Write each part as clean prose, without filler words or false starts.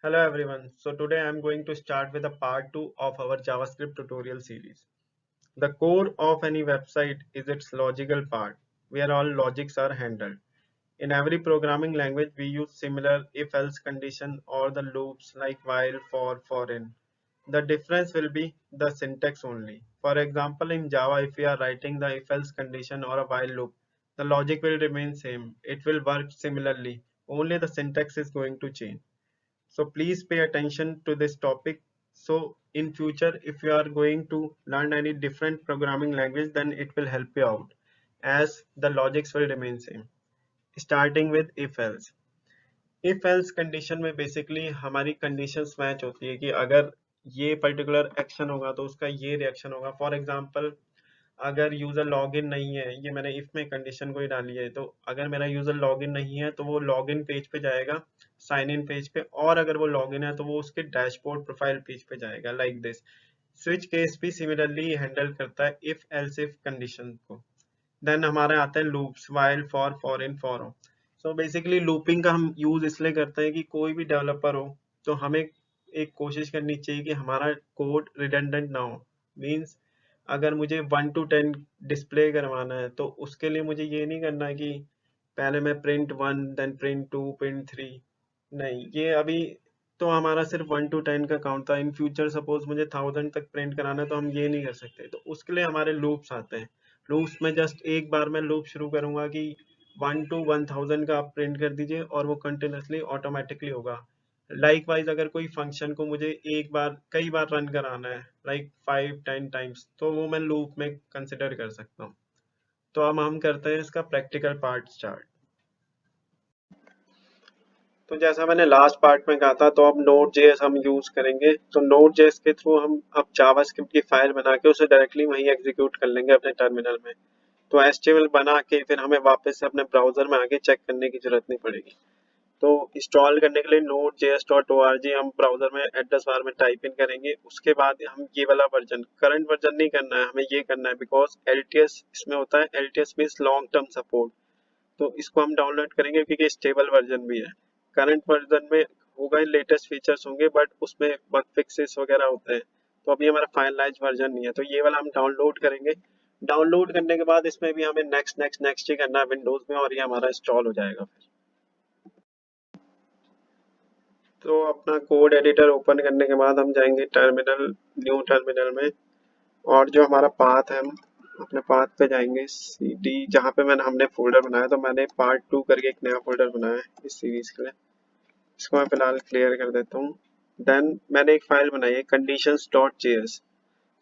Hello everyone. So today I'm going to start with a part 2 of our JavaScript tutorial series. The core of any website is its logical part, where all logics are handled. In every programming language, we use similar if-else condition or the loops like while, for in. The difference will be the syntax only. For example, in Java, if we are writing the if-else condition or a while loop, the logic will remain same. It will work similarly. Only the syntax is going to change. So please pay attention to this topic. So in future, if you are going to learn any different programming language, then it will help you out as the logics will remain same. Starting with if else. If else condition में basically हमारी conditions match होती है कि अगर ये particular action होगा तो उसका ये रिएक्शन होगा. फॉर एग्जांपल अगर यूजर लॉगिन नहीं है, ये मैंने इफ में कंडीशन को ही डाली है, तो अगर मेरा यूजर लॉगिन नहीं है तो वो लॉगिन पेज पे जाएगा, साइन इन पेज पे, और अगर वो लॉगिन है तो वो उसके डैशबोर्ड प्रोफाइल पेज पे जाएगा लाइक दिस. स्विच केस भी सिमिलरली हैंडल करता है इफ एल्स इफ कंडीशन को. देन हमारे आते हैं loops, while, for in, for all. So basically looping का हम यूज इसलिए करते हैं कि कोई भी डेवलपर हो तो हमें एक कोशिश करनी चाहिए कि हमारा कोड रिडंडेंट ना हो. मीन्स अगर मुझे 1 to 10 डिस्प्ले करवाना है तो उसके लिए मुझे ये नहीं करना है कि पहले मैं print 1 देन print 2 print 3. नहीं, ये अभी तो हमारा सिर्फ 1 to 10 का काउंट था. इन फ्यूचर सपोज मुझे 1000 तक प्रिंट कराना है तो हम ये नहीं कर सकते, तो उसके लिए हमारे लूप्स आते हैं. लूप्स में जस्ट एक बार मैं लूप शुरू करूंगा कि 1 to 1000 का आप प्रिंट कर दीजिए और वो कंटिन्यूसली ऑटोमेटिकली होगा. लाइकवाइज अगर कोई फंक्शन को मुझे एक बार कई बार रन कराना है लाइक 5-10 टाइम्स, तो वो मैं लूप में कंसिडर कर सकता हूँ. तो अब हम करते हैं इसका प्रैक्टिकल पार्ट स्टार्ट. तो जैसा मैंने लास्ट पार्ट में कहा था, तो अब नोड जेएस हम यूज करेंगे. तो नोड जेएस के थ्रू हम अब जावास्क्रिप्ट की फाइल बना के उसे डायरेक्टली वहीं एग्जीक्यूट कर लेंगे अपने टर्मिनल में. तो एचटीएमएल बना के फिर हमें वापस से अपने ब्राउजर में आके चेक करने की जरूरत नहीं पड़ेगी. तो इंस्टॉल करने के लिए node.js.org हम ब्राउजर में एड्रेस बार में टाइप इन करेंगे. उसके बाद हम ये वाला वर्जन, करंट वर्जन नहीं करना है, हमें ये करना है बिकॉज एलटीएस इसमें होता है. LTS means long term support. तो इसको हम डाउनलोड करेंगे क्योंकि स्टेबल वर्जन भी है. करंट वर्जन में होगा लेटेस्ट फीचर्स होंगे बट उसमें बग फिक्सेस वगैरह होते हैं. तो अभी हमारा फाइनलाइज वर्जन नहीं है, तो ये वाला हम डाउनलोड करेंगे. डाउनलोड करने के बाद इसमें भी हमें नेक्स्ट नेक्स्ट नेक्स्ट ही करना है विंडोज में, और ये हमारा इंस्टॉल हो जाएगा फिर. तो अपना कोड एडिटर ओपन करने के बाद हम जाएंगे टर्मिनल, न्यू टर्मिनल में, और जो हमारा पाथ है हम अपने पाथ पे जाएंगे cd, जहाँ पे हमने फोल्डर बनाया. तो मैंने part 2 करके एक नया फोल्डर बनाया है इस सीरीज के लिए. इसको मैं फिलहाल क्लियर कर देता हूँ. देन मैंने एक फाइल बनाई है conditions.js.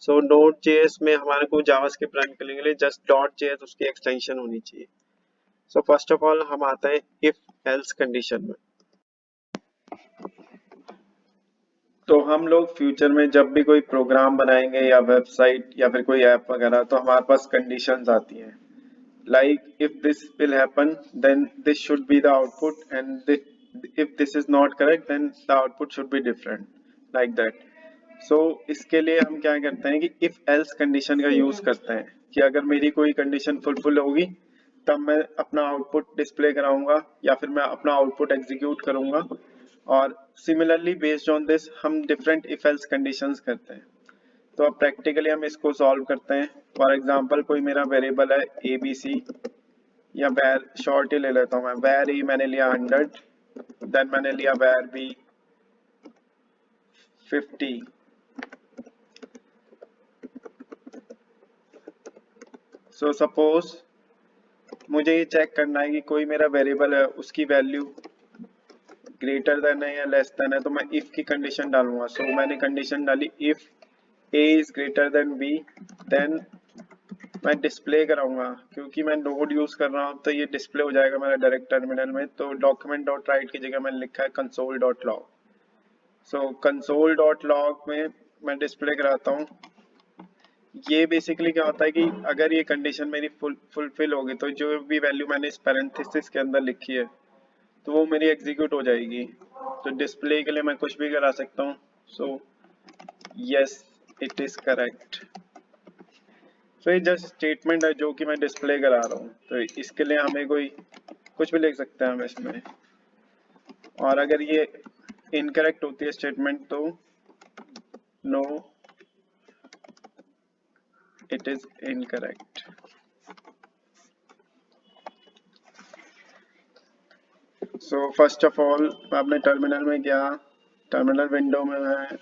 सो node.js में हमारे को जावास्क्रिप्ट रन करने के लिए जस्ट .js उसकी एक्सटेंशन होनी चाहिए. सो फर्स्ट ऑफ ऑल हम आते हैं इफ एल्स कंडीशन में. तो हम लोग फ्यूचर में जब भी कोई प्रोग्राम बनाएंगे या वेबसाइट या फिर कोई ऐप वगैरह, तो हमारे पास कंडीशंस आती हैं like if this will happen then this should be the output, and if this is not correct then the output should be different, like that. So इसके लिए हम क्या करते हैं कि इफ एल्स कंडीशन का यूज करते हैं कि अगर मेरी कोई कंडीशन फुलफिल होगी तब मैं अपना आउटपुट डिस्प्ले कराऊंगा या फिर मैं अपना आउटपुट एग्जीक्यूट करूंगा. और सिमिलरली बेस्ड ऑन दिस हम डिफरेंट इफ एल्स कंडीशंस करते हैं. तो अब प्रैक्टिकली हम इसको सॉल्व करते हैं. फॉर एग्जांपल कोई मेरा वेरिएबल है ए बी सी, या वेर शॉर्ट ही ले लेता हूँ मैं. वेर ए मैंने लिया 100, देन मैंने लिया वेर बी 50. सो सपोज मुझे ये चेक करना है कि कोई मेरा वेरिएबल है उसकी वैल्यू ग्रेटर देन है या लेस देन है, तो मैं इफ की कंडीशन डालूंगा. सो मैंने कंडीशन डाली if a is greater than b, then मैं डिस्प्ले कराऊंगा. क्योंकि मैं नोड यूज कर रहा हूँ तो ये डिस्प्ले हो जाएगा मेरा डायरेक्ट टर्मिनल में. तो डॉक्यूमेंट डॉट राइट की जगह मैंने लिखा है कंसोल डॉट लॉग. सो कंसोल डॉट लॉग में मैं डिस्प्ले कराता हूँ. ये बेसिकली क्या होता है कि अगर ये कंडीशन मेरी फुलफिल होगी तो जो भी वैल्यू मैंने इस पैरेंथेसिस के अंदर लिखी है तो वो मेरी एग्जीक्यूट हो जाएगी. तो डिस्प्ले के लिए मैं कुछ भी करा सकता हूँ. So yes it is correct. So ये जस्ट स्टेटमेंट है जो कि मैं डिस्प्ले करा रहा हूँ. तो इसके लिए हमें कोई कुछ भी लिख सकते हैं हम इसमें. और अगर ये इनकरेक्ट होती है स्टेटमेंट तो no it is incorrect. So first of all मैं अपने टर्मिनल में गया, टर्मिनल विंडो में मैं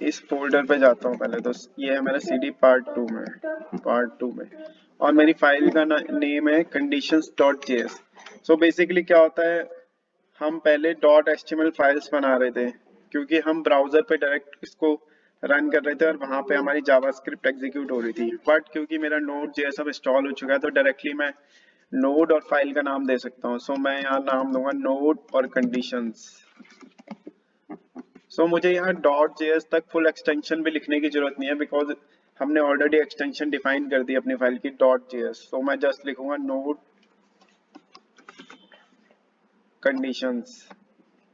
इस फोल्डर पे जाता हूँ पहले तो, ये है मेरा CD पार्ट 2 में और मेरी फाइल का नेम है conditions.js। सो बेसिकली क्या होता है, हम पहले .html फाइल्स बना रहे थे क्योंकि हम ब्राउजर पे डायरेक्ट इसको रन कर रहे थे और वहां पे हमारी जावास्क्रिप्ट एग्जीक्यूट हो रही थी, बट क्योंकि मेरा Node.js अब इंस्टॉल हो चुका है तो डायरेक्टली मैं नोड और फाइल का नाम दे सकता हूँ। सो मैं यहाँ नाम दूंगा नोड और कंडीशंस। सो मुझे यहाँ .js तक फुल एक्सटेंशन भी लिखने की जरूरत नहीं है बिकॉज हमने ऑलरेडी एक्सटेंशन डिफाइन कर दी अपनी फाइल की .js। सो मैं जस्ट लिखूंगा नोड कंडीशंस।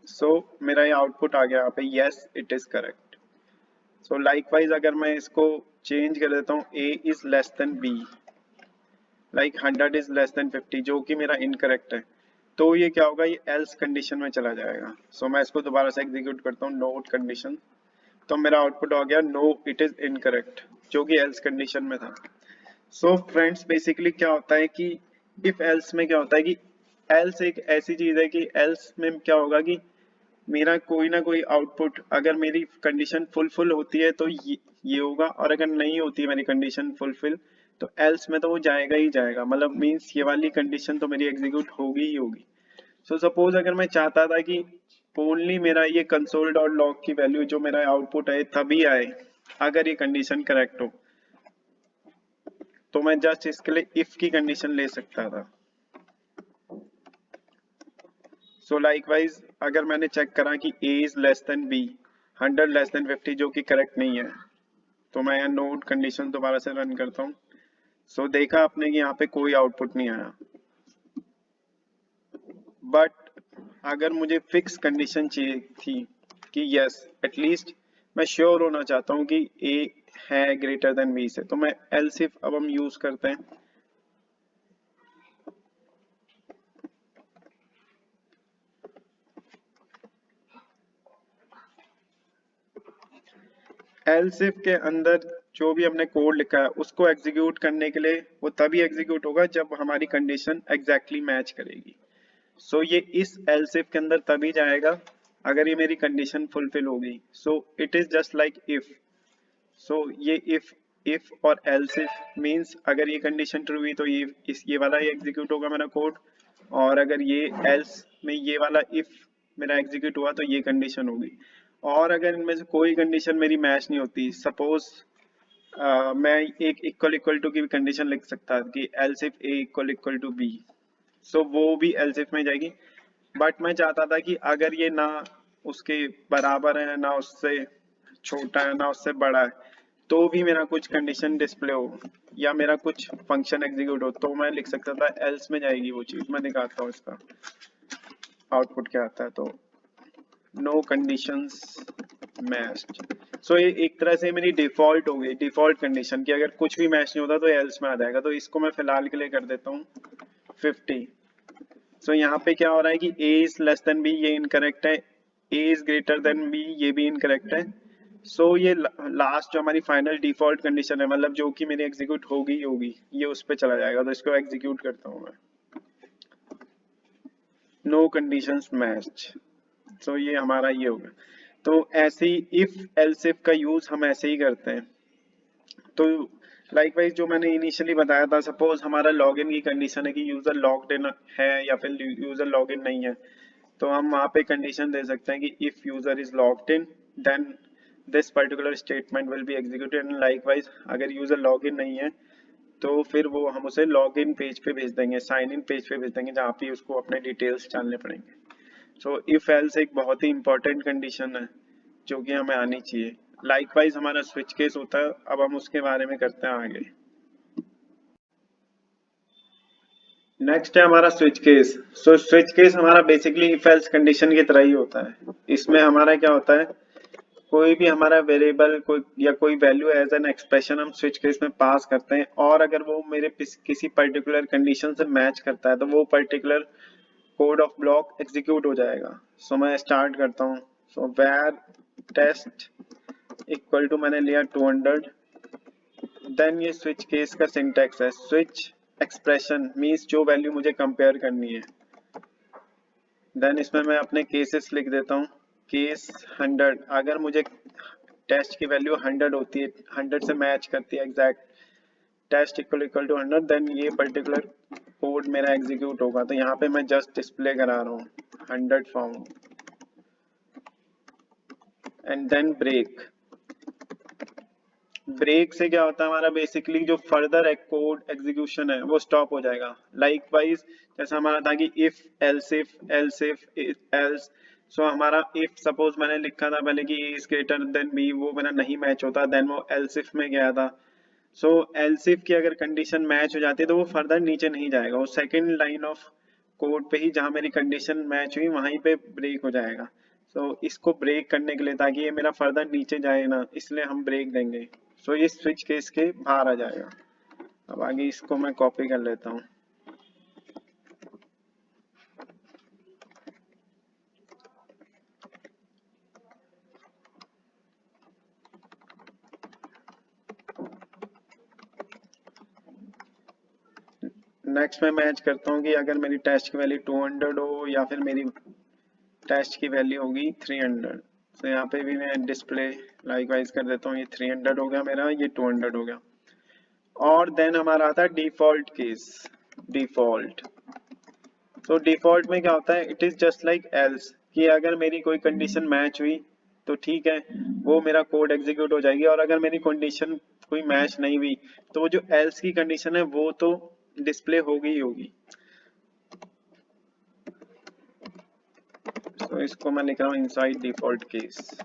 सो मेरा ये आउटपुट आ गया यहाँ पे, yes it is correct. So likewise अगर मैं इसको चेंज कर देता हूँ a is less then b, like 100 is less then 50 जो कि मेरा इनकरेक्ट है, तो ये क्या होगा, ये एल्स कंडीशन में चला जाएगा। सो मैं इसको दोबारा से एग्जीक्यूट करता हूँ नोट कंडीशन, तो मेरा आउटपुट आ गया नो इट इज इनकरेक्ट जो कि एल्स कंडीशन में था। सो फ्रेंड्स बेसिकली क्या होता है कि इफ एल्स में क्या होता है कि एल्स एक ऐसी चीज है कि एल्स में क्या होगा कि मेरा कोई ना कोई आउटपुट, अगर मेरी कंडीशन फुलफिल होती है तो ये होगा, और अगर नहीं होती है मेरी कंडीशन फुलफिल तो एल्स में तो वो जाएगा ही जाएगा, मतलब मीन्स ये वाली कंडीशन तो मेरी एग्जीक्यूट होगी ही होगी। सो सपोज अगर मैं चाहता था कि ओनली मेरा ये कंसोल डॉट लॉग की वैल्यू जो मेरा आउटपुट है तभी आए अगर ये कंडीशन करेक्ट हो, तो मैं जस्ट इसके लिए इफ की कंडीशन ले सकता था। सो लाइकवाइज अगर मैंने चेक करा कि a is less then b, 100 less than 50 जो कि करेक्ट नहीं है, तो मैं यहाँ नोट कंडीशन दोबारा से रन करता हूँ। सो देखा आपने कि यहाँ पे कोई आउटपुट नहीं आया, बट अगर मुझे फिक्स कंडीशन चाहिए थी कि यस एटलीस्ट मैं श्योर होना चाहता हूँ कि a है ग्रेटर देन b से, तो मैं एल्स इफ अब हम यूज करते हैं। एल्स इफ के अंदर जो भी हमने कोड लिखा है उसको एग्जीक्यूट करने के लिए वो तभी एग्जीक्यूट होगा जब हमारी कंडीशन एग्जैक्टली मैच करेगी। सो ये इस एल्स इफ के अंदर तभी जाएगा अगर ये मेरी कंडीशन फुलफिल होगी। So it is just like if. So ये इफ और एल्स इफ मींस अगर ये कंडीशन ट्रू हुई तो ये वाला ही एग्जीक्यूट होगा मेरा कोड, और अगर ये एल्स में ये वाला इफ मेरा एग्जीक्यूट हुआ तो ये कंडीशन होगी। और अगर इनमें से कोई कंडीशन मेरी मैच नहीं होती, सपोज मैं एक इक्वल इक्वल टू की कंडीशन लिख सकता कि else if A equal equal to B, so वो भी एल्स इफ में जाएगी। बट मैं चाहता था कि अगर ये ना उसके बराबर है ना उससे छोटा है ना उससे बड़ा है तो भी मेरा कुछ कंडीशन डिस्प्ले हो या मेरा कुछ फंक्शन एग्जीक्यूट हो, तो मैं लिख सकता था एल्स में जाएगी वो चीज। मैं दिखाता हूँ इसका आउटपुट क्या आता है, तो नो कंडीशंस मैच्ड। सो ये एक तरह से मेरी डिफॉल्ट हो गई, डिफॉल्ट कंडीशन की अगर कुछ भी मैच नहीं होता तो एल्स में आ जाएगा। तो इसको मैं फिलहाल के लिए कर देता हूँ 50। सो यहाँ पे क्या हो रहा है कि a is less then b, ये इनकरेक्ट है, a is greater than b, ये भी इनकरेक्ट है। सो ये लास्ट जो हमारी फाइनल डिफॉल्ट कंडीशन है, मतलब जो कि मेरी एग्जीक्यूट होगी होगी, ये उस पर चला जाएगा। तो इसको एग्जीक्यूट करता हूँ मैं, नो कंडीशंस मैच्ड। सो ये हमारा ये होगा। तो ऐसे ही इफ एल्स इफ का यूज हम ऐसे ही करते हैं। तो लाइकवाइज जो मैंने इनिशियली बताया था, सपोज हमारा लॉगिन की कंडीशन है कि यूजर लॉग्ड इन है या फिर यूजर लॉगिन नहीं है, तो हम वहाँ पे कंडीशन दे सकते हैं कि if user is logged in then this particular statement will be executed, and likewise अगर यूजर लॉगिन नहीं है तो फिर वो हम उसे लॉगिन पेज पे भेज देंगे, साइन इन पेज पे भेज देंगे जहाँ पे उसको अपने डिटेल्स जानने पड़ेंगे। सो इफ एल्स एक बहुत ही इंपॉर्टेंट कंडीशन है जो कि हमें आनी चाहिए। लाइकवाइज हमारा स्विच केस होता है, अब हम उसके बारे में करते हैं आगे। नेक्स्ट है हमारा switch case. So switch case हमारा बेसिकली इफ एल्स कंडीशन की तरह ही होता है। इसमें हमारा क्या होता है, कोई भी हमारा वेरिएबल कोई या कोई वैल्यू एज एन एक्सप्रेशन हम स्विच केस में पास करते हैं, और अगर वो मेरे किसी पर्टिकुलर कंडीशन से मैच करता है तो वो particular code of block execute हो जाएगा। सो मैं स्टार्ट करता हूँ। सो where टेस्ट इक्वल टू मैंने लिया 200, देन ये स्विच केस का सिंटैक्स है, स्विच एक्सप्रेशन मीन्स जो वैल्यू मुझे कंपेयर करनी है। देन इसमें मैं अपने केसेस लिख देता हूँ। केस 100, अगर मुझे टेस्ट की वैल्यू 100 होती है, 100 से मैच करती है exact, test equal to 100, then ये पर्टिकुलर कोड मेरा एग्जीक्यूट होगा। तो यहाँ पे मैं जस्ट डिस्प्ले करा रहा हूँ 100 found and then break. Break से क्या होता है, हमारा बेसिकली जो फर्दर कोड एग्जीक्यूशन है वो स्टॉप हो जाएगा। लाइकवाइज जैसा हमारा था कि इफ एल्स, सो हमारा इफ सपोज मैंने लिखा था पहले कि ए इज ग्रेटर देन बी, वो मेरा नहीं मैच होता, देन वो एल्स इफ में गया था। सो एल्स इफ की अगर कंडीशन मैच हो जाती है तो वो फर्दर नीचे नहीं जाएगा, वो सेकेंड लाइन ऑफ कोड पे ही जहां मेरी कंडीशन मैच हुई वहीं पे ब्रेक हो जाएगा। सो इसको ब्रेक करने के लिए, ताकि ये मेरा फर्दर नीचे जाए ना, इसलिए हम ब्रेक देंगे। सो ये स्विच केस के बाहर आ जाएगा। अब आगे इसको मैं कॉपी कर लेता हूँ। नेक्स्ट में मैच करता हूँ कि अगर मेरी टेस्ट की वैल्यू 200 हो या फिर मेरी टेस्ट की वैल्यू होगी 300। तो यहाँ पे भी मैं डिस्प्ले लाइकवाइज कर देता हूँ, ये 300 हो गया मेरा, ये 200 हो गया। और देन हमारा आता है डिफॉल्ट केस। डिफॉल्ट, तो डिफॉल्ट में क्या होता है, it is just like else, कि अगर मेरी कोई कंडीशन मैच हुई तो ठीक है, वो मेरा कोड एग्जीक्यूट हो जाएगी। और अगर मेरी कंडीशन कोई मैच नहीं हुई तो वो जो एल्स की कंडीशन है वो तो डिस्प्ले होगी ही होगी। तो इसको मैं लिख रहा हूँ inside default case.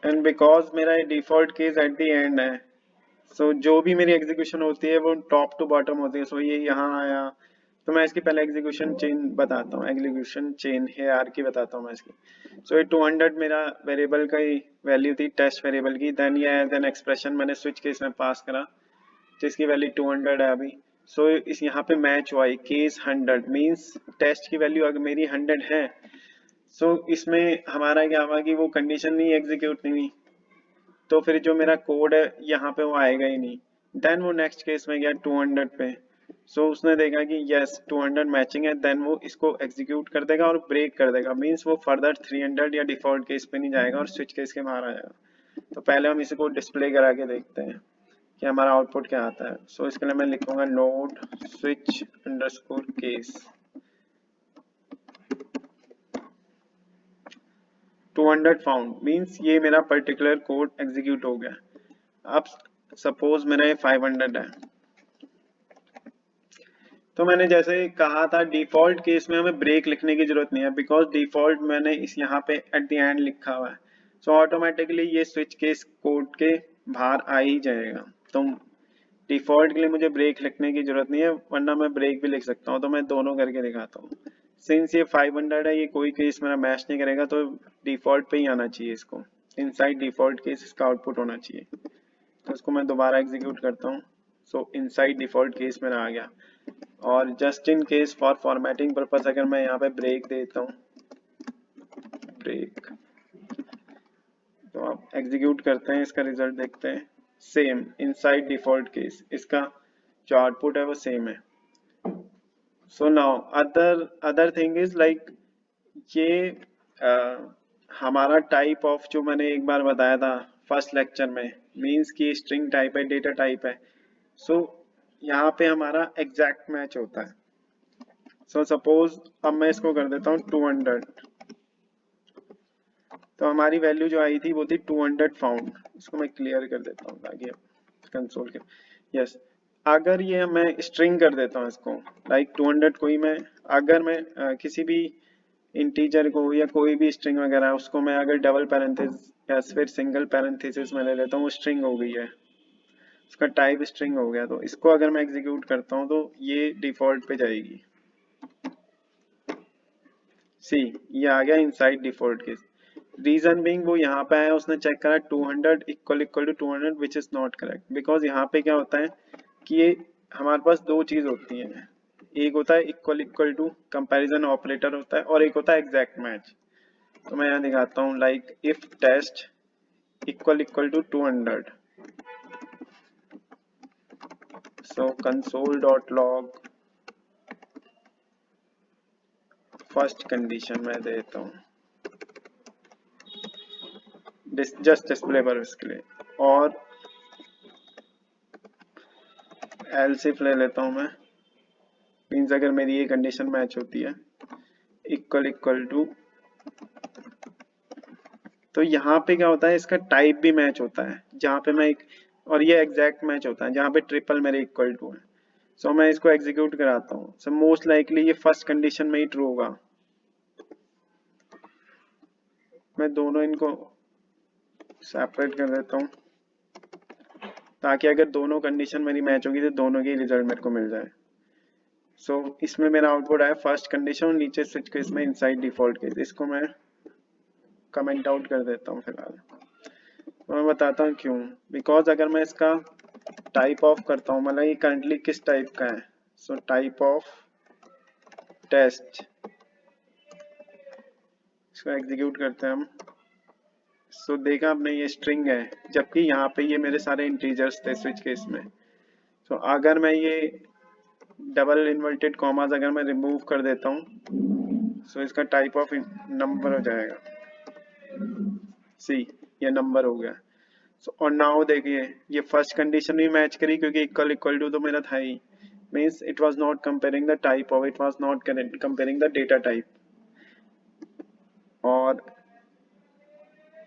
And because मेरा default case at the end है, सो जो भी मेरी एग्जीक्यूशन होती है वो टॉप टू बॉटम होती है। सो ये यहाँ आया, तो मैं इसकी पहले एग्जीक्यूशन चेन बताता हूँ, एग्जीक्यूशन चेन हायरार्की बताता हूँ मैं इसकी। सो ये 200 मेरा वेरिएबल का ही वैल्यू थी, टेस्ट वेरिएबल की। देन ये एज एन एक्सप्रेशन मैंने स्विच केस में पास करा, जिसकी वैल्यू 200 है अभी। सो इस यहाँ पे मैच हुआ है केस 100, मीन्स टेस्ट की वैल्यू अगर मेरी 100 है, सो इसमें हमारा क्या हुआ कि वो कंडीशन नहीं एग्जीक्यूट नहीं हुई, तो फिर जो मेरा कोड है यहाँ पे वो आएगा ही नहीं। देन वो नेक्स्ट केस में गया 200 पे। सो उसने देखा कि यस 200 मैचिंग है, देन वो इसको एग्जीक्यूट कर देगा और ब्रेक कर देगा, मीन्स वो फर्दर 300 या डिफॉल्ट केस पे नहीं जाएगा और स्विच केस के बाहर आ जाएगा। तो पहले हम इसको डिस्प्ले करा के देखते हैं कि हमारा आउटपुट क्या आता है। सो इसके लिए मैं लिखूंगा node switch underscore case 200 found, means ये मेरा पर्टिकुलर कोड एग्जीक्यूट हो गया। अब सपोज मेरा ये 500 है, तो मैंने जैसे कहा था डिफॉल्ट केस में हमें ब्रेक लिखने की जरूरत नहीं है, बिकॉज डिफॉल्ट मैंने इस यहाँ पे एट द एंड लिखा हुआ है। सो ऑटोमेटिकली ये स्विच केस कोड के बाहर आ ही जाएगा। तो डिफॉल्ट के लिए मुझे ब्रेक लिखने की जरूरत नहीं है, वरना मैं ब्रेक भी लिख सकता हूँ। तो मैं दोनों करके दिखाता हूँ। सिंस ये 500 है, ये कोई केस मेरा मैच नहीं करेगा, तो डिफॉल्ट पे ही आना चाहिए इसको। इनसाइड डिफॉल्ट केस इसका आउटपुट होना चाहिए। तो इसको मैं दोबारा एग्जीक्यूट करता हूँ। सो इनसाइड डिफॉल्ट केस मेरा आ गया। और just in case for formatting purpose अगर मैं यहाँ पे ब्रेक देता हूँ, ब्रेक, तो आप एग्जीक्यूट करते हैं, इसका रिजल्ट देखते हैं। सेम इनसाइड डिफॉल्ट केस, इसका जो आउटपुट है वो सेम है। So now other thing is like ये हमारा टाइप ऑफ जो मैंने एक बार बताया था फर्स्ट लेक्चर में, मींस की स्ट्रिंग टाइप है, डेटा टाइप है। सो यहाँ पे हमारा एग्जैक्ट मैच होता है। सो सपोज अब मैं इसको कर देता हूँ 200, तो हमारी वैल्यू जो आई थी वो थी 200 फाउंड। इसको मैं क्लियर कर देता हूँ ताकि कंसोल के, यस, अगर ये मैं स्ट्रिंग कर देता हूँ इसको, लाइक 200 कोई मैं, अगर मैं किसी भी इंटीजर को या कोई भी स्ट्रिंग वगैरह उसको मैं अगर डबल पैरेंथेसिस या फिर सिंगल पैरेंथेसिस में ले लेता हूँ, वो स्ट्रिंग हो गई है, उसका टाइप स्ट्रिंग हो गया। तो इसको अगर मैं एग्जीक्यूट करता हूँ तो ये डिफॉल्ट पे जाएगी। सी, ये आ गया inside default case. Reason being वो यहाँ पे आया, उसने चेक करा 200 equal to 200 which is not correct, because यहाँ पे क्या होता है कि ये हमारे पास दो चीज होती है, एक होता है इक्वल टू कंपैरिजन ऑपरेटर होता है और एक होता है एग्जैक्ट मैच। तो मैं यहाँ दिखाता हूँ like if test equal to 200, so console dot log first condition मैं देता हूँ जस्ट डिस्प्ले पर इसके लिए, और एल्स इफ ले लेता हूँ मैं, मीन्स अगर मेरी ये कंडीशन मैच होती है इक्वल टू, तो यहाँ पे क्या होता है इसका टाइप भी मैच होता है जहाँ पे मैं एक, और ये एग्जैक्ट मैच होता है जहाँ पे ट्रिपल मेरे इक्वल टू है। सो मैं इसको एग्जीक्यूट कराता हूँ, सो मोस्ट लाइकली ये फर्स्ट कंडीशन में ही ट्रू होगा। मैं दोनों इनको सेपरेट कर देता हूँ ताकि अगर दोनों कंडीशन मेरी मैच होगी तो दोनों के रिजल्ट मेरे को मिल जाए। सो इसमें मेरा आउटपुट आया फर्स्ट कंडीशन और नीचे स्विच केस में इनसाइड डिफॉल्ट केस, इसको मैं कमेंट आउट कर देता हूँ फिलहाल। मैं बताता हूँ क्यों, बिकॉज अगर मैं इसका टाइप ऑफ करता हूँ, मतलब ये करंटली किस टाइप का है, सो टाइप ऑफ टेस्ट, इसको एग्जीक्यूट करते हैं हम। सो देखा आपने ये स्ट्रिंग है, जबकि यहाँ पे ये मेरे सारे इंटीजर्स थे स्विच केस में। सो अगर मैं ये डबल इन्वर्टेड कॉमास अगर मैं रिमूव कर देता हूँ, सो इसका टाइप ऑफ नंबर हो जाएगा, सी ये नंबर हो गया। और नाउ देखिए ये फर्स्ट कंडीशन भी मैच करी क्योंकि इक्वल टू तो मेरा था ही, means it was not comparing the type of, it was not comparing the data type. और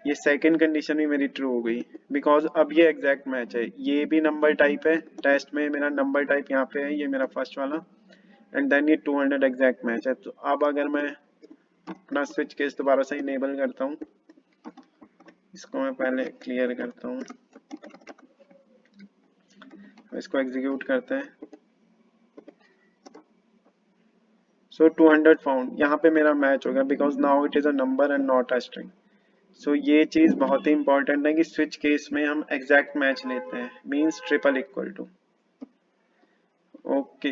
ये सेकंड कंडीशन भी मेरी ट्रू हो गई बिकॉज अब ये एग्जैक्ट मैच है, ये भी नंबर टाइप है, टेस्ट में मेरा नंबर टाइप यहाँ पे है, ये मेरा फर्स्ट वाला, एंड देन ये 200 एग्जैक्ट मैच है। तो अब अगर मैं अपना स्विच केस दोबारा से इनेबल करता हूँ, इसको मैं पहले क्लियर करता हूँ, इसको एग्जीक्यूट करते हैं। सो 200 फाउंड, यहाँ पे मेरा मैच हो गया because now it is a number and not a string. So ये चीज बहुत ही इंपॉर्टेंट है कि स्विच केस में हम एग्जैक्ट मैच लेते हैं, means triple equal to. Okay,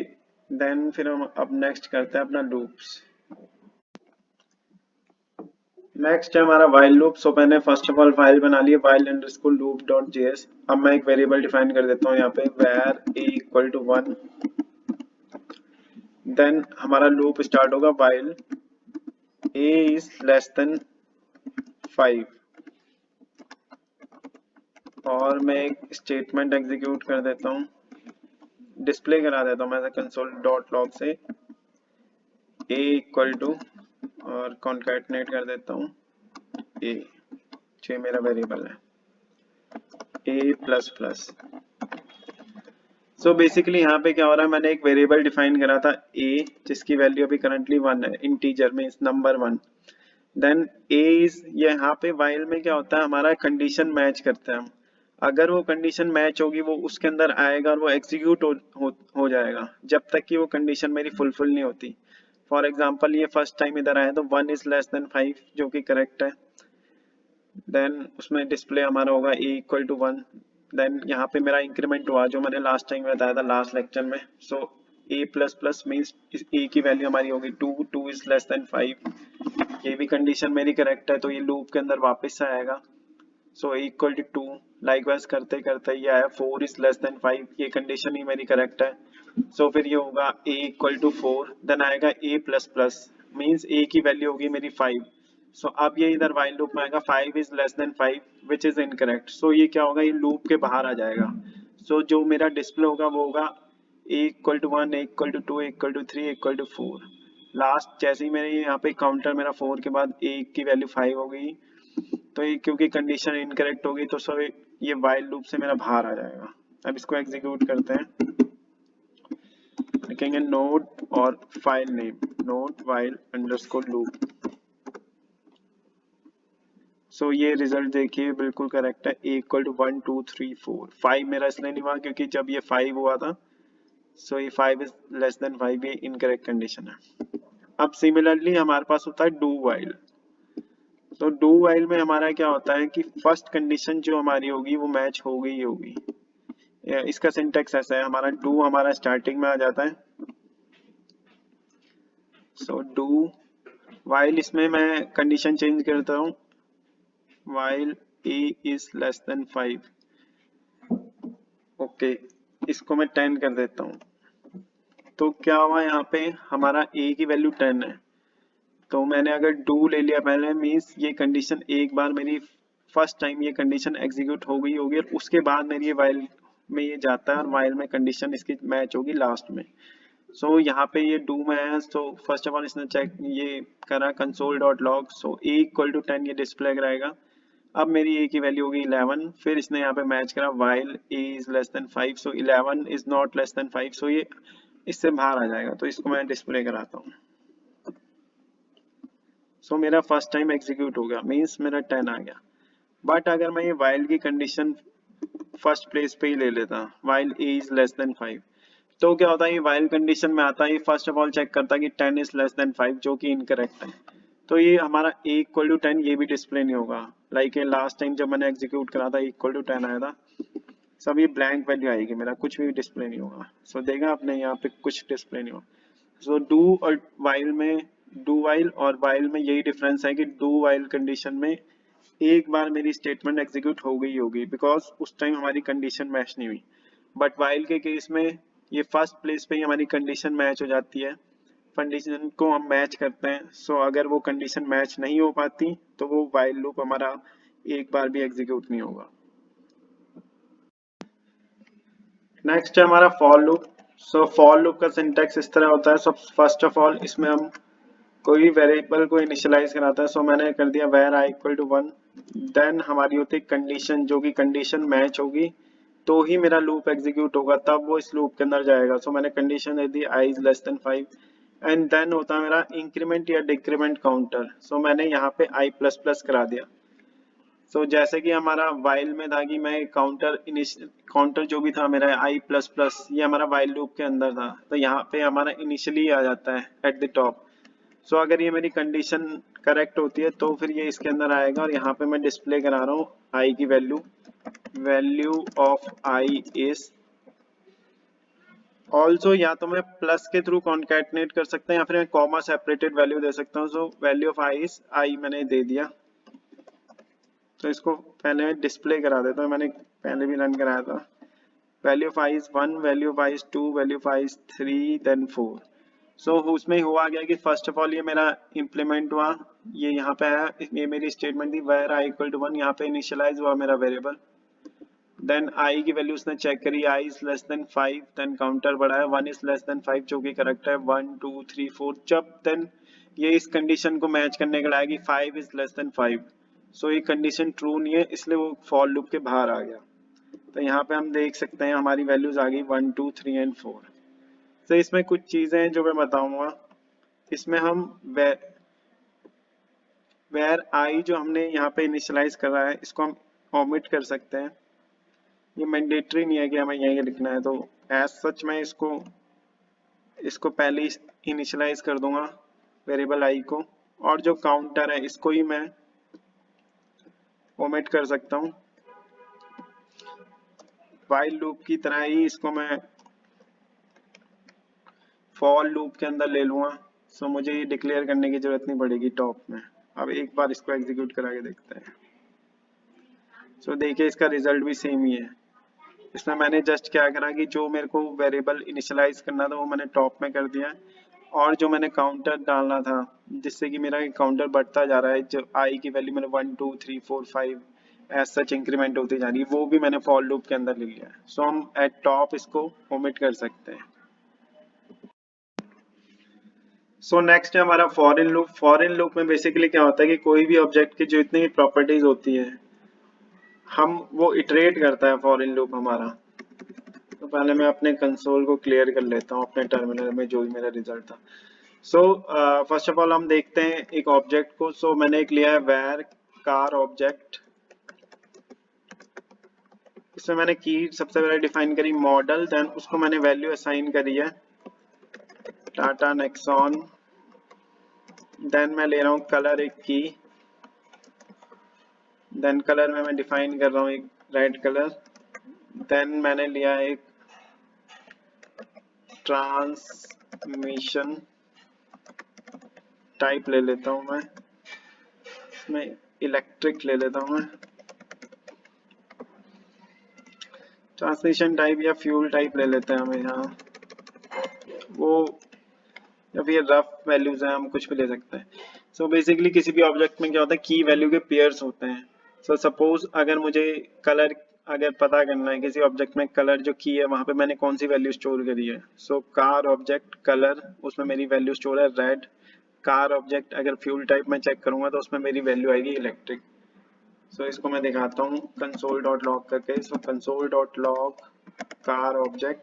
then फिर हम अब नेक्स्ट करते हैं अपना लूप्स। नेक्स्ट है हमारा वाइल लूप। सो मैंने फर्स्ट ऑफ ऑल फाइल बना ली while underscore loop dot JS. अब मैं एक वेरिएबल डिफाइन कर देता हूँ यहाँ पे var a equal to 1, then हमारा लूप स्टार्ट होगा while a is less than 5, और मैं एक स्टेटमेंट एग्जीक्यूट कर देता हूँ, डिस्प्ले करा देता हूँ मैं कंसोल डॉट लॉग से ए इक्वल टू, और कॉन्कैटनेट कर देता हूँ ए, जो मेरा वेरिएबल है ए प्लस प्लस। सो बेसिकली यहाँ पे क्या हो रहा है, मैंने एक वेरिएबल डिफाइन करा था a जिसकी वैल्यू अभी करंटली 1 है, इंटीजर में इस नंबर 1, देन a इज, ये यहाँ पे वाइल में क्या होता है हमारा कंडीशन मैच करते हैं हम, अगर वो कंडीशन मैच होगी वो उसके अंदर आएगा और वो एग्जीक्यूट हो जाएगा जब तक कि वो कंडीशन मेरी फुलफिल नहीं होती। फॉर एग्जाम्पल ये फर्स्ट टाइम इधर आया तो 1 इज लेस देन 5 जो कि करेक्ट है, देन उसमें डिस्प्ले हमारा होगा ए इक्वल टू 1, देन यहाँ पे मेरा इंक्रीमेंट हुआ जो मैंने लास्ट टाइम बताया था लास्ट लेक्चर में। सो ए प्लस प्लस मीन्स ए की वैल्यू हमारी होगी 2, 2 इज लेस देन 5, ये भी कंडीशन मेरी करेक्ट है तो ये लूप के अंदर वापस से आएगा। सो ए इक्वल टू 2, लाइकवाइज करते करते ये आया 4 इज लेस देन 5, ये कंडीशन ही मेरी करेक्ट है। सो फिर ये होगा ए इक्वल टू 4, देन आएगा ए प्लस प्लस, मीन्स ए की वैल्यू होगी मेरी 5। सो अब ये इधर वाइल लूप में आएगा 5 is less than 5 which is incorrect, so ये क्या होगा, ये लूप के बाहर आ जाएगा। सो जो मेरा डिस्प्ले होगा वो होगा A equal to 1, A equal to 2, A equal to 3, A equal to 4। Last जैसे ही मेरे यहाँ पे काउंटर मेरा 4 के बाद ए की वैल्यू 5 हो गई, तो ये क्योंकि कंडीशन इनकरेक्ट होगी तो सो ये वाइल लूप से मेरा बाहर आ जाएगा। अब इसको एग्जीक्यूट करते हैं, लिखेंगे नोड और file name node while underscore loop. So ये रिजल्ट देखिए बिल्कुल करेक्ट है, ए इक्वल टू 1 2 3 4, 5 मेरा इसलिए नहीं हुआ क्योंकि जब ये 5 हुआ था, सो ये 5 इज लेस देन 5, ये इनकरेक्ट कंडीशन है। अब सिमिलरली हमारे पास होता है डू वाइल। तो डू वाइल में हमारा क्या होता है कि फर्स्ट कंडीशन जो हमारी होगी वो मैच हो गई होगी। इसका सिंटेक्स ऐसा है, हमारा डू हमारा स्टार्टिंग में आ जाता है। सो डू वाइल, इसमें मैं कंडीशन चेंज करता हूँ, while a is less than 5। Okay, इसको मैं 10 कर देता हूँ। तो क्या हुआ, यहाँ पे हमारा a की वैल्यू 10 है। तो मैंने अगर डू ले लिया पहले, मीन्स ये कंडीशन एक बार मेरी फर्स्ट टाइम ये कंडीशन एग्जीक्यूट हो गई होगी और उसके बाद मेरी ये वाइल में ये जाता है और वाइल में कंडीशन इसकी मैच होगी लास्ट में। सो यहाँ पे ये डू में है। सो फर्स्ट ऑफ ऑल इसने चेक ये करा console dot log, so a equal to 10 ये डिस्प्ले कराएगा। अब मेरी ए की वैल्यू होगी 11। फिर इसने यहाँ पे मैच करा while a is less than 5, so 11 is not less than 5, सो ये इससे बाहर आ जाएगा। तो इसको मैं डिस्प्ले कराता हूँ। सो मेरा फर्स्ट टाइम एग्जीक्यूट हो गया, मीन्स मेरा 10 आ गया। बट अगर मैं ये वाइल की कंडीशन फर्स्ट प्लेस पे ही ले लेता, while a is less than 5, तो क्या होता है, ये वाइल कंडीशन में आता है फर्स्ट ऑफ ऑल चेक करता है कि 10 इज लेस देन 5, जो कि इनकरेक्ट है। तो ये हमारा a इक्वल टू 10 ये भी डिस्प्ले नहीं होगा। लाइक लास्ट टाइम जब मैंने एग्जीक्यूट करा था इक्वल टू 10 आया था, सब ये ब्लैंक वैल्यू आएगी, मेरा कुछ भी डिस्प्ले नहीं होगा। सो देखा आपने यहाँ पे कुछ डिस्प्ले नहीं होगा। सो डू और वाइल में, डू वाइल और वाइल में यही डिफरेंस है कि डू वाइल कंडीशन में एक बार मेरी स्टेटमेंट एग्जीक्यूट हो गई होगी बिकॉज उस टाइम हमारी कंडीशन मैच नहीं हुई। बट वाइल के केस में ये फर्स्ट प्लेस पे ही हमारी कंडीशन मैच हो जाती है, कंडीशन को हम मैच करते हैं। सो अगर वो कंडीशन मैच नहीं हो पाती तो वो वाइल लूप हमारा एक बार भी एग्जीक्यूट नहीं होगा। नेक्स्ट है हमारा for loop. So for loop का सिंटेक्स इस तरह होता है। सो फर्स्ट ऑफ ऑल इसमें हम कोई वेरिएबल को इनिशियलाइज कराता है। सो मैंने कर दिया var i equal to 1, then हमारी होती है कंडीशन, जो कि कंडीशन मैच होगी तो ही मेरा लूप एग्जीक्यूट होगा, तब वो इस लूप के अंदर जाएगा। सो मैंने कंडीशन दे दी i is less than 5 and then होता है मेरा इंक्रीमेंट या डिक्रीमेंट काउंटर। सो मैंने यहाँ पे आई प्लस प्लस करा दिया। सो जैसे कि हमारा वाइल में था कि मैं काउंटर जो भी था मेरा आई प्लस प्लस, ये हमारा वाइल लूप के अंदर था, तो यहाँ पे हमारा इनिशियली आ जाता है एट द टॉप। सो अगर ये मेरी कंडीशन करेक्ट होती है तो फिर ये इसके अंदर आएगा और यहाँ पे मैं डिस्प्ले करा रहा हूँ आई की value, value of i is also, या तो मैं प्लस के थ्रू कॉन्कैटिनेट कर सकते हैं या फिर मैं कॉमा सेपरेटेड वैल्यू दे सकता हूँ। So value of i is I मैंने दे दिया। तो इसको पहले डिस्प्ले करा देता हूँ, मैंने पहले भी रन कराया था। Value of i is 1, value of i is 2, value of i is 3, then 4। So उसमें हुआ गया कि फर्स्ट ऑफ ऑल ये मेरा इम्प्लीमेंट हुआ, ये यहाँ पे आया, ये मेरी स्टेटमेंट थी वेयर आई इक्वल टू 1, यहाँ पे इनिशियलाइज हुआ मेरा वेरिएबल। देन आई की वैल्यू उसने चेक करी, I is less than 5, then counter बढ़ाया 1 इज लेस देन 5, जो कि करेक्ट है 1 2 3 4। जब देन ये इस कंडीशन को मैच करने के लिए आएगी 5 इज लेस देन 5, सो ये कंडीशन ट्रू नहीं है इसलिए वो फॉर लूप के बाहर आ गया। तो यहाँ पे हम देख सकते हैं हमारी वैल्यूज आ गई 1 2 3 एंड 4। तो इसमें कुछ चीजें हैं जो मैं बताऊंगा। इसमें हम वेर आई जो हमने यहाँ पे इनिशियलाइज करा है इसको हम ओमिट कर सकते हैं, ये मैंडेटरी नहीं है कि हमें यही लिखना है। तो एज सच मैं इसको पहले ही इनिशियलाइज कर दूंगा वेरिएबल आई को, और जो काउंटर है इसको ही मैं ओमिट कर सकता हूँ। वाइल लूप की तरह ही इसको मैं फॉर लूप के अंदर ले लूंगा। सो मुझे ये डिक्लेयर करने की जरूरत नहीं पड़ेगी टॉप में। अब एक बार इसको एग्जीक्यूट करा के देखते हैं। सो देखिए इसका रिजल्ट भी सेम ही है। इसमें मैंने जस्ट क्या करा कि जो मेरे को वेरिएबल इनिशियलाइज करना था वो मैंने टॉप में कर दिया, और जो मैंने काउंटर डालना था जिससे कि मेरा काउंटर बढ़ता जा रहा है, जो आई की वैल्यू मैंने 1 2 3 4 5 एज सच इंक्रीमेंट होती जा रही है, वो भी मैंने फॉर लूप के अंदर ले लिया है। सो हम एट टॉप इसको ओमिट कर सकते हैं। सो नेक्स्ट है हमारा फॉरेन लूप। फॉरेन लूप में बेसिकली क्या होता है कि कोई भी ऑब्जेक्ट की जो इतनी भी प्रॉपर्टीज होती है हम वो इटरेट करता है फॉरेन लूप हमारा। तो पहले मैं अपने कंसोल को क्लियर कर लेता हूँ अपने टर्मिनल में जो भी मेरा रिजल्ट था। सो फर्स्ट ऑफ ऑल हम देखते हैं एक ऑब्जेक्ट को। सो मैंने एक लिया है वेर कार ऑब्जेक्ट, इसमें मैंने की सबसे पहले डिफाइन करी मॉडल, देन उसको मैंने वैल्यू असाइन करी है टाटा नेक्सॉन, देन मैं ले रहा हूँ कलर एक की, देन कलर में मैं डिफाइन कर रहा हूँ एक रेड कलर, देन मैंने लिया एक ट्रांसमिशन टाइप ले लेता हूँ मैं, इसमें इलेक्ट्रिक ले लेता हूँ मैं, ट्रांसमिशन टाइप या फ्यूल टाइप ले लेते हैं हम यहाँ, वो या फिर रफ वैल्यूज हैं, हम कुछ भी ले सकते हैं। सो बेसिकली किसी भी ऑब्जेक्ट में क्या होता है, की वैल्यू के पेयर्स होते हैं। सो सपोज अगर मुझे कलर अगर पता करना है किसी ऑब्जेक्ट में कलर जो की है वहां पे मैंने कौन सी वैल्यू स्टोर करी है, सो कार ऑब्जेक्ट कलर, उसमें मेरी वैल्यू स्टोर है रेड। कार ऑब्जेक्ट अगर फ्यूल टाइप में चेक करूंगा तो उसमें मेरी वैल्यू आएगी इलेक्ट्रिक। सो इसको मैं दिखाता हूँ कंसोल डॉट लॉग करके। So console dot log car object,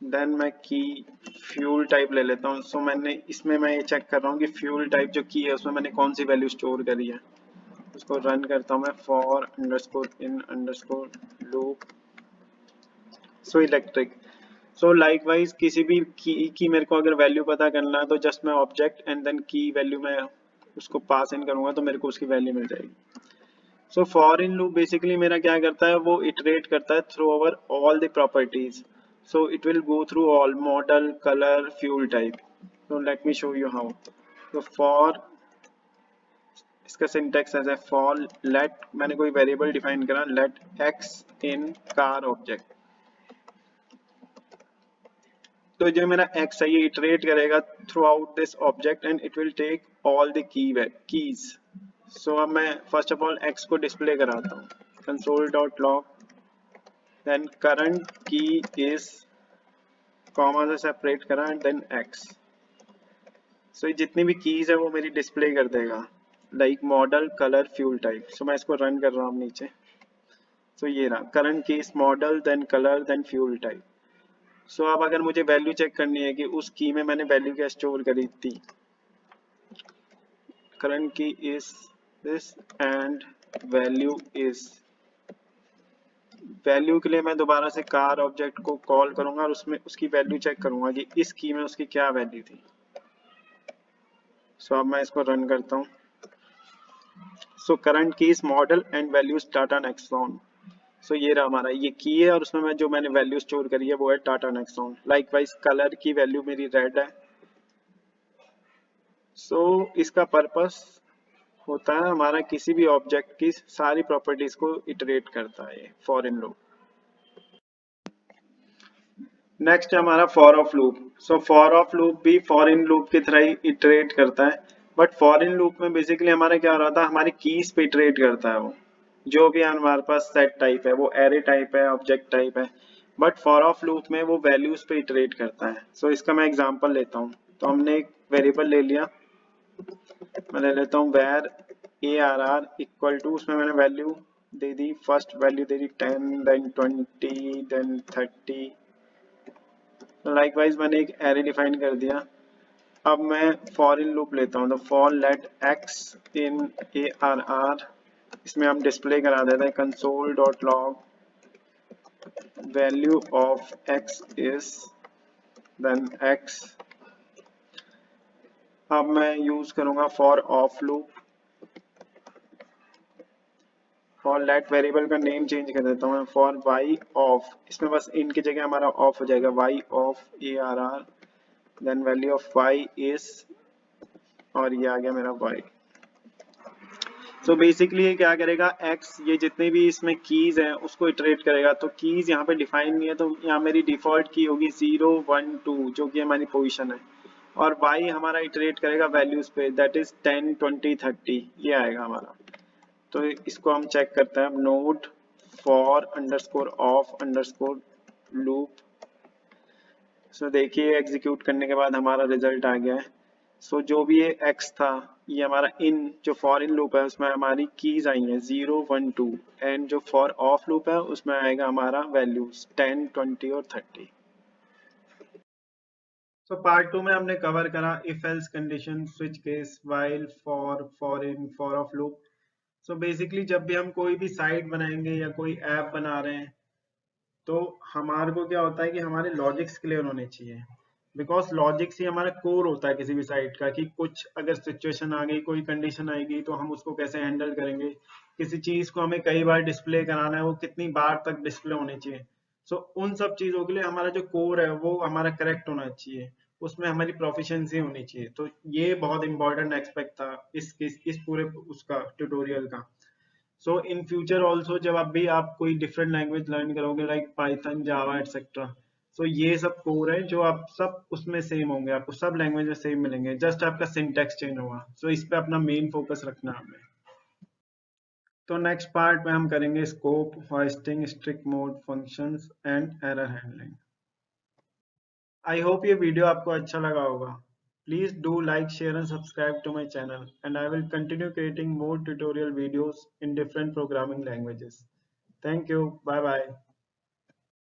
then मैं की फ्यूल टाइप ले लेता हूँ। सो मैंने इसमें मैं ये चेक कर रहा हूँ कि फ्यूल टाइप जो की है उसमें मैंने कौन सी वैल्यू स्टोर करी है। उसको रन करता हूँ मैं for underscore in underscore loop, so electric. So likewise किसी भी की मेरे को अगर वैल्यू पता करना है तो जस्ट मैं ऑब्जेक्ट एंड देन की वैल्यू में उसको पास इन करूंगा तो मेरे को उसकी वैल्यू मिल जाएगी। So for in loop basically मेरा क्या करता है, वो इटरेट करता है through over all the properties. So it will go through all model colour fuel type. So let me show you how. तो फॉर, इसका सिंटेक्स ऐसा है, फॉर लेट, मैंने कोई वेरिएबल डिफाइन करा, let x in car object. तो जो मेरा x है ये इटरेट करेगा throughout this object and it will take all the keys. So अब मैं फर्स्ट ऑफ ऑल x को डिस्प्ले कराता हूँ, console dot log, then current key is comma से सेपरेट करा एंड देन x। सो ये जितनी भी कीज है वो मेरी डिस्प्ले कर देगा, like model colour fuel type. So मैं इसको रन कर रहा हूँ नीचे। सो ये रहा current key is model then colour then fuel type. So अब अगर मुझे वैल्यू चेक करनी है कि उस की में मैंने वैल्यू क्या स्टोर करी थी, current key is this and value is, value के लिए मैं दोबारा से कार ऑब्जेक्ट को कॉल करूंगा और उसमें उसकी वैल्यू चेक करूंगा कि इस की में उसकी क्या वैल्यू थी। सो अब मैं इसको रन करता हूँ। So current key is model and values Tata Nexon. So ये रहा हमारा ये की है और उसमें मैं जो मैंने वैल्यू स्टोर करी है वो है टाटा नेक्सॉन। लाइकवाइज कलर की वैल्यू मेरी रेड है। सो इसका पर्पस होता है हमारा किसी भी ऑब्जेक्ट की सारी प्रॉपर्टीज को इटरेट करता है फॉर इन लूप। नेक्स्ट है हमारा for of loop. So for of loop भी फॉर इन लूप की तरह ही इटरेट करता है, बट फॉर इन लूप में बेसिकली हमारा क्या हो रहा था, हमारी कीज पे इटरेट करता है वो। जो भी हमारे पास सेट टाइप है वो एरे टाइप है ऑब्जेक्ट टाइप है, बट फॉर ऑफ लूप में वो वैल्यूज पे इटरेट करता है। सो इसका मैं एग्जांपल लेता हूँ। तो हमने एक वेरिएबल ले लिया, मैं ले लेता हूँ var a r r equal to, उसमें मैंने वैल्यू दे दी, फर्स्ट वैल्यू दे दी 10, देन 20, देन 30। लाइकवाइज मैंने एक एरे डिफाइन कर दिया। अब मैं फॉर इन लूप लेता हूँ, तो for let x in a r r, इसमें हम डिस्प्ले करा देते हैं console dot log value of x is then x. अब मैं यूज करूंगा for of loop, for let variable का नेम चेंज कर देता हूँ मैं, फॉर वाई ऑफ, इसमें बस इन की जगह हमारा ऑफ हो जाएगा, y of a r r, then value of y is, और ये आ गया मेरा वाई। सो बेसिकली ये क्या करेगा, x ये जितने भी इसमें कीज हैं उसको इटरेट करेगा। तो कीज यहाँ पे डिफाइन नहीं है, तो यहाँ मेरी डिफॉल्ट की होगी 0, 1, 2 जो कि हमारी पोजीशन है, और y हमारा इटरेट करेगा वैल्यूज पे, दैट इज 10, 20, 30, ये आएगा हमारा। तो इसको हम चेक करते हैं अब, node for underscore of underscore loop. So देखिए एग्जीक्यूट करने के बाद हमारा रिजल्ट आ गया है। सो जो भी ये x था, ये हमारा इन जो फॉर इन लूप है उसमें हमारी कीज आई हैं 0, 1, 2, एंड जो फॉर ऑफ लूप है उसमें आएगा हमारा वैल्यूज 10, 20 और 30। सो पार्ट 2 में हमने कवर करा if else condition, switch case, while, for in, for of loop. So basically जब भी हम कोई भी साइट बनाएंगे या कोई ऐप बना रहे हैं तो हमारे को क्या होता है कि हमारे लॉजिक्स क्लियर होने चाहिए। बिकॉज लॉजिक्स ही हमारा कोर होता है किसी भी साइट का, कि कुछ अगर सिचुएशन आ गई, कोई कंडीशन आएगी तो हम उसको कैसे हैंडल करेंगे, किसी चीज को हमें कई बार डिस्प्ले कराना है, वो कितनी बार तक डिस्प्ले होनी चाहिए। सो उन सब चीजों के लिए हमारा जो कोर है वो हमारा करेक्ट होना चाहिए, उसमें हमारी प्रोफिशिएंसी होनी चाहिए। तो ये बहुत इंपॉर्टेंट एस्पेक्ट था इस पूरे उसका ट्यूटोरियल का। सो इन फ्यूचर ऑल्सो जब आप भी आप कोई डिफरेंट लैंग्वेज लर्न करोगे लाइक पाइथन, जावा एटसेट्रा, सो ये सब कोर है जो आप सब उसमें सेम होंगे, आपको सब लैंग्वेज में सेम मिलेंगे, जस्ट आपका सिंटैक्स चेंज होगा। सो इस पे अपना मेन फोकस रखना है हमें। तो नेक्स्ट पार्ट में हम करेंगे scope, hoisting, strict mode, functions and error handling. I hope ये वीडियो आपको अच्छा लगा होगा। Please do like, share and subscribe to my channel, and I will continue creating more tutorial videos in different programming languages. Thank you. Bye bye.